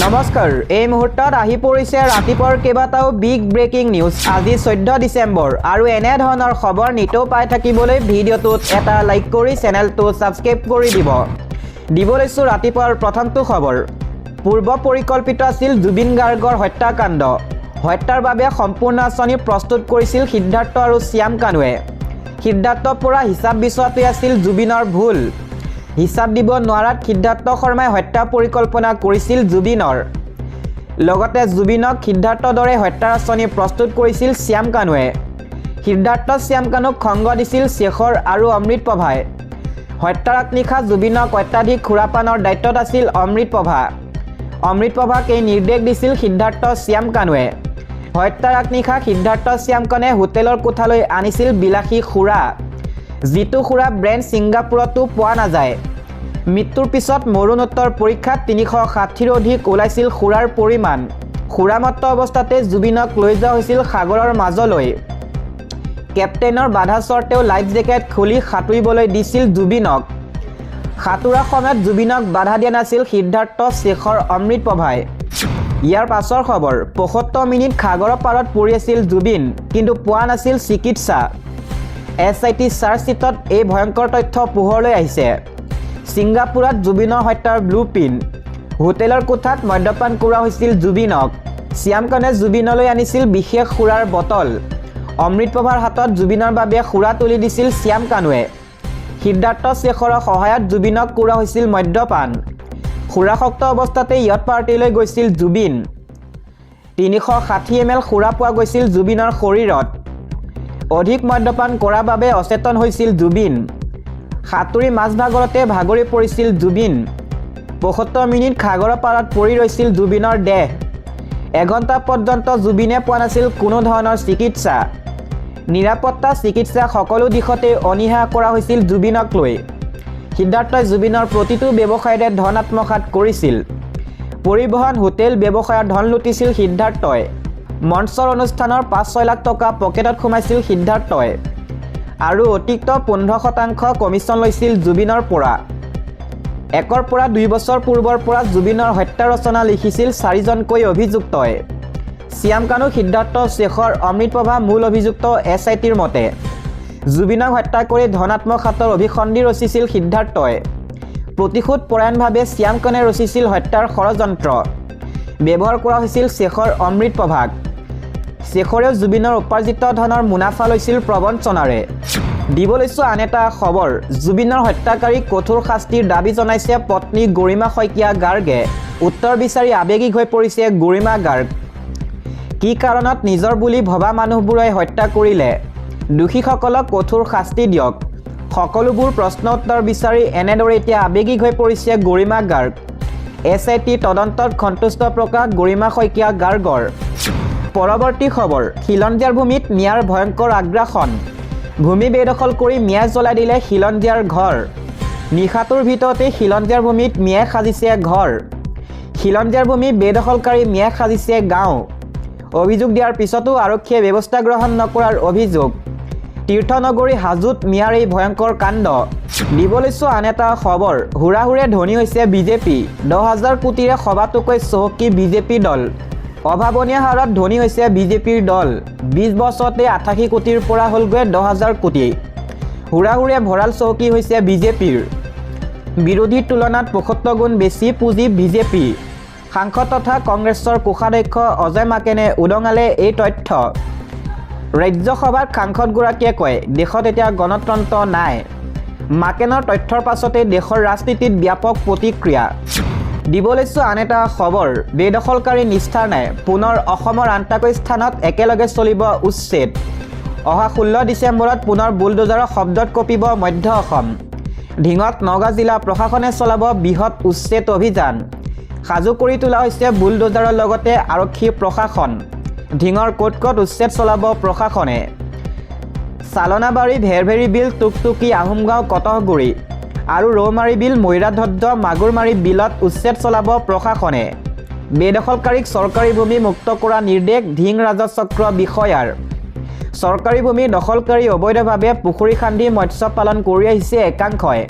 নমস্কাৰ এই মুহূৰ্তত আহি পৰিছে ৰাতিপুৱাৰ কেইবাটাও বিগ ব্ৰেকিং নিউজ আজি 14 ডিসেম্বৰ আৰু এনে ধৰণৰ খবৰ নিতৌ পাই থাকিবলৈ ভিডিঅ'টোত এটা লাইক কৰি চেনেলটো সাবস্ক্ৰাইব কৰি দিব লৈছো ৰাতিপুৱাৰ প্ৰথমটো খবৰ পূৰ্ব পৰিকল্পিত আছিল জুবিন গাৰ্গৰ হত্যাকাণ্ড হত্যাৰ বাবে সম্পূৰ্ণ আঁচনি প্ৰস্তুত কৰিছিল সিদ্ধাৰ্থ আৰু শ্যাম কানুৱে সিদ্ধাৰ্থৰ পৰা হিচাপ বিচৰাটো আছিল জুবিনৰ ভুল হিচাপ দিব নোৱাৰাত সিদ্ধাৰ্থ শৰ্মাই হত্যা পৰিকল্পনা কৰিছিল জুবিনৰ লগতে জুবিনক সিদ্ধাৰ্থৰ দৰে হত্যাৰ আঁচনি প্ৰস্তুত কৰিছিল শ্যাম কানুৱে সিদ্ধাৰ্থ শ্যাম কানুক খংগ দিছিল শেখৰ আৰু অমৃত প্ৰভাই হত্যাৰ আগনিশা জুবিনক অত্যাধিক খুৰাপানৰ দায়িত্বত আছিল অমৃত প্ৰভাক এই নিৰ্দেশ দিছিল সিদ্ধাৰ্থ শ্যাম কানুৱে হত্যাৰ আগনিশা সিদ্ধাৰ্থ শ্যাম কানুৱে হোটেলৰ কোঠালৈ আনিছিল বিলাসী খুৰা जितु खुरा ब्रेंड सिंगापुरतो पोৱা নাযায় মৃত্যুৰ পিছত মৰণোত্তৰ পৰীক্ষাত 360 অধিক ওলাইছিল খুৰাৰ পৰিমাণ খুৰামত্ত অৱস্থাতে জুবিনক লৈ যোৱা হৈছিল সাগৰৰ মাজলৈ কেপ্টেইনৰ বাধা চৰ্তেও লাইফ জেকেট খুলি সাঁতুৰিবলৈ দিছিল জুবিনক সাঁতুৰাৰ সময়ত জুবিনক বাধা দিয়া নাছিল সিদ্ধাৰ্থ শেখৰ অমৃত প্ৰভাই ইয়াৰ পাছৰ খবৰ 75 মিনিট সাগৰৰ পাৰত পৰি আছিল জুবিন কিন্তু পোৱা নাছিল চিকিৎসা SIT চাৰ্জ চিটত এই ভয়ংকৰ তথ্য পোহৰলৈ আহিছে সিংগাপুৰত জুবিনৰ হত্যাৰ ব্লুপ্ৰিন্ট হোটেলৰ কোঠাত মদ্যপান কৰা হৈছিল জুবিনক শ্যাম কানুৱে জুবিনলৈ আনিছিল বিশেষ খুৰাৰ বটল অমৃত প্ৰভাৰ হাতত জুবিনৰ বাবে খুৰা তুলি দিছিল শ্যাম কানুৱে সিদ্ধাৰ্থ শেখৰৰ সহায়ত জুবিনক কৰা হৈছিল মদ্যপান খুৰাসক্ত অৱস্থাতে ইয়ত পাৰ্টিলৈ গৈছিল জুবিন 360 ml খুৰা পোৱা গৈছিল জুবিনৰ শৰীৰত অধিক মদ্যপান কৰাৰ বাবে অচেতন হৈছিল জুবিন সাঁতুৰি মাছভাগৰতে ভাগৰি পৰিছিল জুবিন 75 মিনিট সাগৰৰ পাৰত পৰি ৰৈছিল জুবিনৰ দেহ এঘণ্টা পৰ্যন্ত জুবিনে পোৱা নাছিল কোনো ধৰণৰ চিকিৎসা নিৰাপত্তা চিকিৎসা সকলো দিশতে অনিহা কৰা হৈছিল জুবিনক লৈ সিদ্ধাৰ্থই জুবিনৰ প্ৰতিটো ব্যৱসায়তে ধন আত্মসাৎ কৰিছিল পৰিবহণ হোটেল ব্যৱসায়ৰ ধন লুটিছিল সিদ্ধাৰ্থই মঞ্চৰ অনুষ্ঠানৰ 5-6 লাখ টকা পকেটত খুমাইছিল সিদ্ধাৰ্থই আৰু অতিৰিক্ত 15% কমিছন লৈছিল জুবিনৰ পৰা 1 পৰা 2 বছৰ পূৰ্বৰ পৰা জুবিনৰ হত্যা ৰচনা লিখিছিল 4জনকৈ অভিযুক্তই শ্যাম কানু সিদ্ধাৰ্থ শেখৰ অমৃত প্ৰভা মূল অভিযুক্ত SITৰ মতে জুবিনক হত্যা কৰি ধনাত্মঘাতৰ অভিসন্ধি ৰচিছিল সিদ্ধাৰ্থই প্ৰতিশোধ পৰায়ণভাৱে শ্যাম কানুৱে ৰচিছিল হত্যাৰ ষড়যন্ত্ৰ ব্যৱহাৰ কৰা হৈছিল শেখৰ অমৃত প্ৰভাক শেখৰেও জুবিনৰ উপাৰ্জিত ধনৰ মুনাফা লৈছিল প্ৰবঞ্চনাৰে দিব লৈছো আন এটা খবৰ জুবিনৰ হত্যাকাৰীক কঠোৰ শাস্তিৰ দাবী জনাইছে পত্নী গৰিমা শইকীয়া গাৰ্গে উত্তৰ বিচাৰি আবেগিক হৈ পৰিছে গৰিমা গাৰ্গ কি কাৰণত নিজৰ বুলি ভবা মানুহবোৰে হত্যা কৰিলে দোষীসকলক কঠোৰ শাস্তি দিয়ক সকলোবোৰ প্ৰশ্ন উত্তৰ বিচাৰি এনেদৰে এতিয়া আবেগিক হৈ পৰিছে গৰিমা গাৰ্গ SIT তদন্তত সন্তুষ্ট প্ৰকাশ গৰিমা শইকীয়া গাৰ্গৰ পৰৱৰ্তী খবৰ খিলঞ্জীয়াৰ ভূমিত মিয়াৰ ভয়ংকৰ আগ্ৰাসন ভূমি বেদখল কৰি মিয়াই জ্বলাই দিলে খিলঞ্জীয়াৰ ঘৰ নিশাটোৰ ভিতৰতে খিলঞ্জীয়াৰ ভূমিত মিয়াই সাজিছে ঘৰ খিলঞ্জীয়াৰ ভূমি বেদখলকাৰী মিয়াই সাজিছে গাঁও অভিযোগ দিয়াৰ পিছতো আৰক্ষীয়ে ব্যৱস্থা গ্ৰহণ নকৰাৰ অভিযোগ তীৰ্থনগৰী হাজোত মিয়াৰ এই ভয়ংকৰ কাণ্ড দিব লৈছো আন এটা খবৰ হুৰাহুৰে ধনী হৈছে বিজেপি 10,000 কোটিৰে সবাতোকৈ চহকী বিজেপি দল অভাৱনীয় হাৰত ধনী হৈছে বিজেপিৰ দল 20 বছৰতে 88 কোটিৰ পৰা হ'লগৈ 10,000 কোটি হুৰাহুৰে ভৰাল চহকী হৈছে বিজেপিৰ বিৰোধীৰ তুলনাত 75 গুণ বেছি পুঁজি বিজেপি সাংসদ তথা কংগ্ৰেছৰ কোষাধ্যক্ষ অজয় মাকেনে উদঙালে এই তথ্য ৰাজ্যসভাত সাংসদগৰাকীয়ে কয় দেশত এতিয়া গণতন্ত্ৰ নাই মাকেনৰ তথ্যৰ পাছতে দেশৰ ৰাজনীতিত ব্যাপক প্ৰতিক্ৰিয়া দিব লৈছো আন এটা খবৰ বেদখলকাৰী নিষ্ঠাৰ নাই পুনৰ অসমৰ আনটাকৈ স্থানত একেলগে চলিব উচ্ছেদ অহা 16 ডিচেম্বৰত পুনৰ বুলডোজাৰৰ শব্দত কঁপিব মধ্য অসম ঢিঙত নগাঁও জিলা প্ৰশাসনে চলাব বৃহৎ উচ্ছেদ অভিযান সাজু কৰি তোলা হৈছে বুলডোজাৰৰ লগতে আৰক্ষী প্ৰশাসন ঢিঙৰ ক'ত উচ্ছেদ চলাব প্ৰশাসনে চালনাবাৰী ভেৰভেৰী বিল টুকটুকি আহোমগাঁও কটহগুৰি আৰু ৰৌমাৰী বিল মৈৰাধদ্দ মাগুৰমাৰী বিলত উচ্ছেদ চলাব প্ৰশাসনে বেদখলকাৰীক চৰকাৰী ভূমি মুক্ত কৰা নিৰ্দেশ ঢিং ৰাজচক্ৰ বিষয়াৰ চৰকাৰী ভূমি দখলকাৰী অবৈধভাৱে পুখুৰী খান্দি মৎস্য পালন কৰি আহিছে একাংশই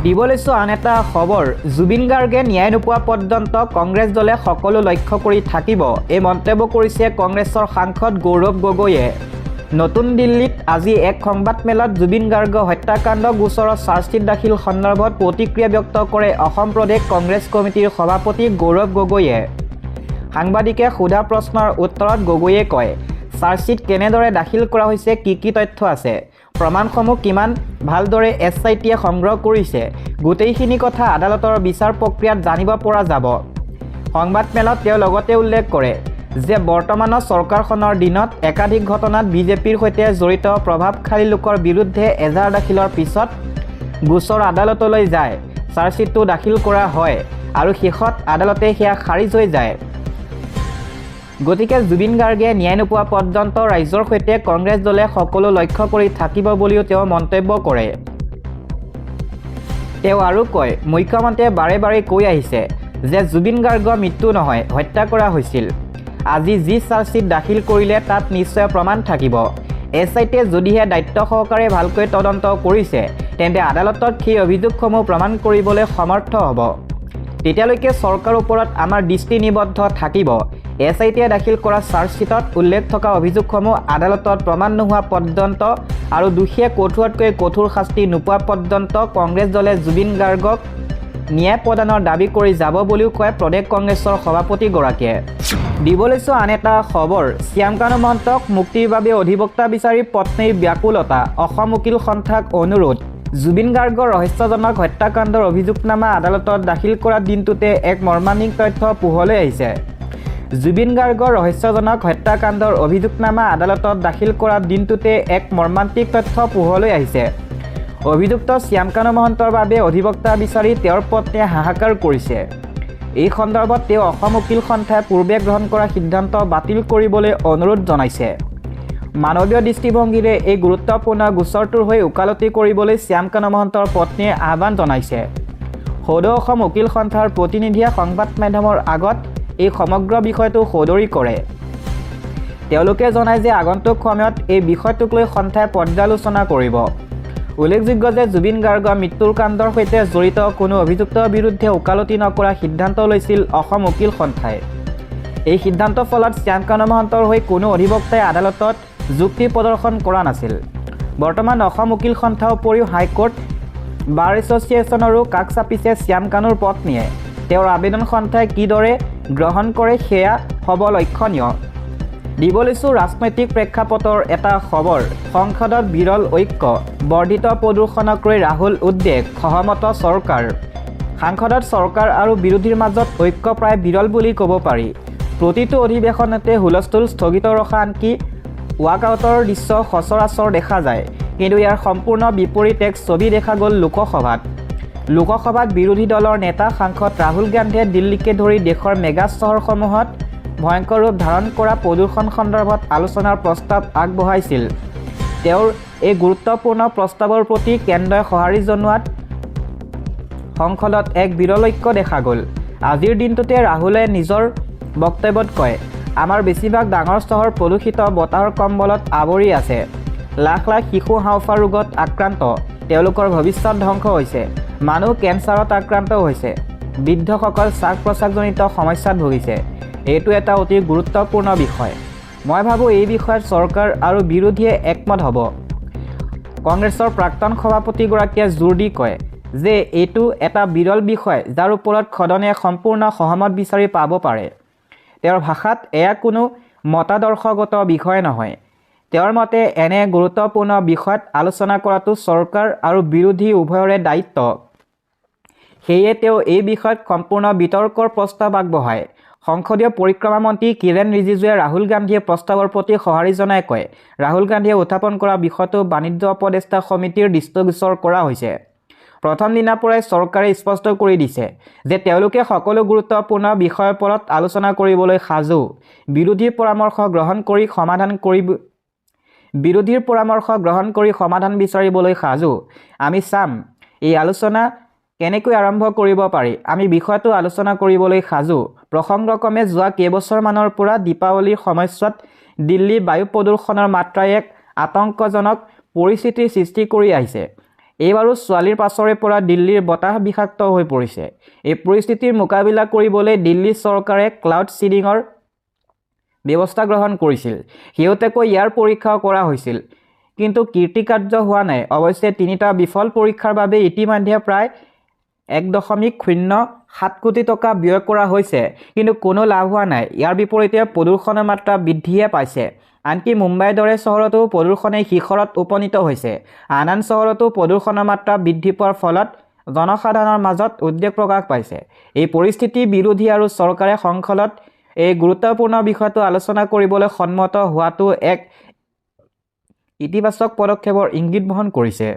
দিব লৈছোঁ আন এটা খবৰ। জুবিন গাৰ্গে ন্যায় নোপোৱা পৰ্যন্ত কংগ্ৰেছ দলে সকলো লক্ষ্য কৰি থাকিব, এই মন্তব্য কৰিছে কংগ্ৰেছৰ সাংসদ গৌৰৱ গগৈয়ে। নতুন দিল্লীত আজি এক সংবাদমেলত জুবিন গাৰ্গ হত্যাকাণ্ড গোচৰৰ চাৰ্জশ্বীট দাখিল সন্দৰ্ভত প্ৰতিক্ৰিয়া ব্যক্ত কৰে অসম প্ৰদেশ কংগ্ৰেছ কমিটিৰ সভাপতি গৌৰৱ গগৈয়ে। সাংবাদিকে সোধা প্ৰশ্নৰ উত্তৰত গগৈয়ে কয়, চাৰ্জশ্বীট কেনেদৰে দাখিল কৰা হৈছে, কি তথ্য আছে, প্ৰমাণসমূহ কিমান ভালদৰে SITয়ে সংগ্ৰহ কৰিছে, গোটেইখিনি কথা আদালতৰ বিচাৰ প্ৰক্ৰিয়াত জানিব পৰা যাব। সংবাদমেলত তেওঁ লগতে উল্লেখ কৰে যে বৰ্তমানৰ চৰকাৰখনৰ দিনত একাধিক ঘটনাত বিজেপিৰ সৈতে জড়িত প্ৰভাৱশালী লোকৰ বিৰুদ্ধে এজাহাৰ দাখিলৰ পিছত গোচৰ আদালতলৈ যায়, চাৰ্জশ্বীটটো দাখিল কৰা হয় আৰু শেষত আদালতে সেয়া খাৰিজ হৈ যায়। গতিকে জুবিন গাৰ্গে ন্যায় নোপোৱা পৰ্যন্ত ৰাইজৰ সৈতে কংগ্ৰেছ দলে সকলো লক্ষ্য কৰি থাকিব বুলিও তেওঁ মন্তব্য কৰে। তেওঁ আৰু কয়, মুখ্যমন্ত্ৰীয়ে বাৰে বাৰে কৈ আহিছে যে জুবিন গাৰ্গৰ মৃত্যু নহয়, হত্যা কৰা হৈছিল। আজি যি চাৰ্জশ্বীট দাখিল কৰিলে তাত নিশ্চয় প্ৰমাণ থাকিব। SITয়ে যদিহে দায়িত্ব সহকাৰে ভালকৈ তদন্ত কৰিছে তেন্তে আদালতত সেই অভিযোগসমূহ প্ৰমাণ কৰিবলৈ সমৰ্থ হ'ব। তেতিয়ালৈকে চৰকাৰৰ ওপৰত আমাৰ দৃষ্টি নিবদ্ধ থাকিব। SITয়ে দাখিল কৰা চাৰ্জশ্বীটত উল্লেখ থকা অভিযোগসমূহ আদালতত প্ৰমাণ নোহোৱা পৰ্যন্ত আৰু দোষীয়ে কঠোৰতকৈ কঠোৰ শাস্তি নোপোৱা পৰ্যন্ত কংগ্ৰেছ দলে জুবিন গাৰ্গক ন্যায় প্ৰদানৰ দাবী কৰি যাব বুলিও কয় প্ৰদেশ কংগ্ৰেছৰ সভাপতিগৰাকীয়ে। দিব লৈছোঁ আন এটা খবৰ। শ্যামকানু মহন্তক মুক্তিৰ বাবে অধিবক্তা বিচাৰি পত্নীৰ ব্যাকুলতা, অসম উকিল সন্থাক অনুৰোধ। জুবিন গাৰ্গৰ ৰহস্যজনক হত্যাকাণ্ডৰ অভিযোগনামা আদালতত দাখিল কৰা দিনটোতে এক মৰ্মান্তিক তথ্য পোহৰলৈ আহিছে। জুবিন গাৰ্গৰ ৰহস্যজনক হত্যাকাণ্ডৰ অভিযোগনামা আদালতত দাখিল কৰা দিনটোতে এক মৰ্মান্তিক তথ্য পোহৰলৈ আহিছে। অভিযুক্ত শ্যামকানু মহন্তৰ বাবে অধিবক্তা বিচাৰি তেওঁৰ পত্নীয়ে হাহাকাৰ কৰিছে। এই সন্দৰ্ভত তেওঁ অসম উকিল সন্থাই পূৰ্বে গ্ৰহণ কৰা সিদ্ধান্ত বাতিল কৰিবলৈ অনুৰোধ জনাইছে। মানৱীয় দৃষ্টিভংগীৰে এই গুৰুত্বপূৰ্ণ গোচৰটোৰ হৈ ওকালতি কৰিবলৈ শ্যামকানু মহন্তৰ পত্নীয়ে আহ্বান জনাইছে। সদৌ অসম উকিল সন্থাৰ প্ৰতিনিধিয়ে সংবাদ মাধ্যমৰ আগত এই সমগ্ৰ বিষয়টো সদৰি কৰে। তেওঁলোকে জনায় যে আগন্তুক সময়ত এই বিষয়টোক লৈ সন্থাই পৰ্যালোচনা কৰিব। উল্লেখযোগ্য যে জুবিন গাৰ্গৰ মৃত্যুৰ কাণ্ডৰ সৈতে জড়িত কোনো অভিযুক্তৰ বিৰুদ্ধে ওকালতি নকৰাৰ সিদ্ধান্ত লৈছিল অসম উকিল সন্থাই। এই সিদ্ধান্তৰ ফলত শ্যামকানু মহন্তৰ হৈ কোনো অধিবক্তাই আদালতত যুক্তি প্ৰদৰ্শন কৰা নাছিল। বৰ্তমান অসম উকিল সন্থাৰ উপৰিও হাইকোৰ্ট, বাৰ এছ'চিয়েশ্যনৰো কাষ চাপিছে শ্যামকানুৰ পত্নীয়ে। তেওঁৰ আবেদন সন্থাই কিদৰে গ্ৰহণ কৰে সেয়া হ'ব লক্ষণীয়। দিব লৈছোঁ ৰাজনৈতিক প্ৰেক্ষাপটৰ এটা খবৰ। সংসদত বিৰল ঐক্য, বৰ্ধিত প্ৰদূষণক লৈ ৰাহুল উদ্বেগ, সহমত চৰকাৰ। সাংসদত চৰকাৰ আৰু বিৰোধীৰ মাজত ঐক্য প্ৰায় বিৰল বুলি ক'ব পাৰি। প্ৰতিটো অধিৱেশনতে হুলস্থুল স্থগিত ৰখা, আনকি ৱাকআউটৰ দৃশ্য সচৰাচৰ দেখা যায়। কিন্তু ইয়াৰ সম্পূৰ্ণ বিপৰীত এক ছবি দেখা গ'ল লোকসভাত। লোকসভাত বিৰোধী দলৰ নেতা সাংসদ ৰাহুল গান্ধীয়ে দিল্লীকে ধৰি দেশৰ মেগা চহৰসমূহত ভয়ংকৰ ৰূপ ধাৰণ কৰা প্ৰদূষণ সন্দৰ্ভত আলোচনাৰ প্ৰস্তাৱ আগবঢ়াইছিল। তেওঁৰ এই গুৰুত্বপূৰ্ণ প্ৰস্তাৱৰ প্ৰতি কেন্দ্ৰই সঁহাৰি জনোৱাত সংসদত এক বিৰল ঐক্য দেখা গ'ল। আজিৰ দিনটোতে ৰাহুলে নিজৰ বক্তব্যত কয়, আমাৰ বেছিভাগ ডাঙৰ চহৰ প্ৰদূষিত বতাহৰ কম্বলত আৱৰি আছে। লাখ লাখ শিশু হাঁওফাঁওৰ ৰোগত আক্ৰান্ত, তেওঁলোকৰ ভৱিষ্যত ধ্বংস হৈছে। মানুহ কেঞ্চাৰত আক্ৰান্ত হৈছে, বৃদ্ধসকল শ্বাস প্ৰশ্বাসজনিত সমস্যাত ভুগিছে। এইটো এটা অতি গুৰুত্বপূৰ্ণ বিষয়। মই ভাবোঁ এই বিষয়ত চৰকাৰ আৰু বিৰোধীয়ে একমত হ'ব। কংগ্ৰেছৰ প্ৰাক্তন সভাপতিগৰাকীয়ে জোৰ দি কয় যে এইটো এটা বিৰল বিষয় যাৰ ওপৰত সদনে সম্পূৰ্ণ সহমত বিচাৰি পাব পাৰে। তেওঁৰ ভাষাত এয়া কোনো মতাদৰ্শগত বিষয় নহয়। তেওঁৰ মতে এনে গুৰুত্বপূৰ্ণ বিষয়ত আলোচনা কৰাটো চৰকাৰ আৰু বিৰোধী উভয়ৰে দায়িত্ব। সেয়ে তেওঁ এই বিষয়ত সম্পূৰ্ণ বিতৰ্কৰ প্ৰস্তাৱ আগবঢ়ায়। সংসদীয় পৰিক্ৰমা মন্ত্ৰী কিৰেণ ৰিজিজুৱে ৰাহুল গান্ধীয়ে প্ৰস্তাৱৰ প্ৰতি সঁহাৰি জনাই কয়, ৰাহুল গান্ধীয়ে উত্থাপন কৰা বিষয়টো বাণিজ্য উপদেষ্টা সমিতিৰ দৃষ্টিগোচৰ কৰা হৈছে। প্ৰথম দিনাৰ পৰাই চৰকাৰে স্পষ্ট কৰি দিছে যে তেওঁলোকে সকলো গুৰুত্বপূৰ্ণ বিষয়ৰ ওপৰত আলোচনা কৰিবলৈ সাজু। বিৰোধীৰ পৰামৰ্শ গ্ৰহণ কৰি সমাধান বিচাৰিবলৈ সাজু। আমি চাম এই আলোচনা কেনেকৈ আৰম্ভ কৰিব পাৰি। আমি বিষয়টো আলোচনা কৰিবলৈ সাজু। প্ৰসংগক্ৰমে যোৱা কেইবছৰমানৰ পৰা দীপাৱলীৰ সময়ছোৱাত দিল্লীৰ বায়ু প্ৰদূষণৰ মাত্ৰাই এক আতংকজনক পৰিস্থিতিৰ সৃষ্টি কৰি আহিছে। এইবাৰো ছোৱালীৰ পাছৰে পৰা দিল্লীৰ বতাহ বিষাক্ত হৈ পৰিছে। এই পৰিস্থিতিৰ মোকাবিলা কৰিবলৈ দিল্লী চৰকাৰে ক্লাউড চিডিঙৰ ব্যৱস্থা গ্ৰহণ কৰিছিল। শেহতীয়াকৈ ইয়াৰ পৰীক্ষাও কৰা হৈছিল, কিন্তু কীৰ্তিকাৰ্য হোৱা নাই। অৱশ্যে 3টা বিফল পৰীক্ষাৰ বাবে ইতিমধ্যে প্ৰায় 1.07 কোটি টকা ব্যয় কৰা হৈছে, কিন্তু কোনো লাভ হোৱা নাই। ইয়াৰ বিপৰীতে প্ৰদূষণৰ মাত্ৰা বৃদ্ধিয়ে পাইছে। আনকি মুম্বাইৰ দৰে চহৰতো প্ৰদূষণে শিখৰত উপনীত হৈছে। আন চহৰতো প্ৰদূষণৰ মাত্ৰা বৃদ্ধি পোৱাৰ ফলত জনসাধাৰণৰ মাজত উদ্বেগ প্ৰকাশ পাইছে। এই পৰিস্থিতি বিৰোধী আৰু চৰকাৰে সংসদত এই গুৰুত্বপূৰ্ণ বিষয়টো আলোচনা কৰিবলৈ সন্মত হোৱাটো এক ইতিবাচক পদক্ষেপৰ ইংগিত বহন কৰিছে।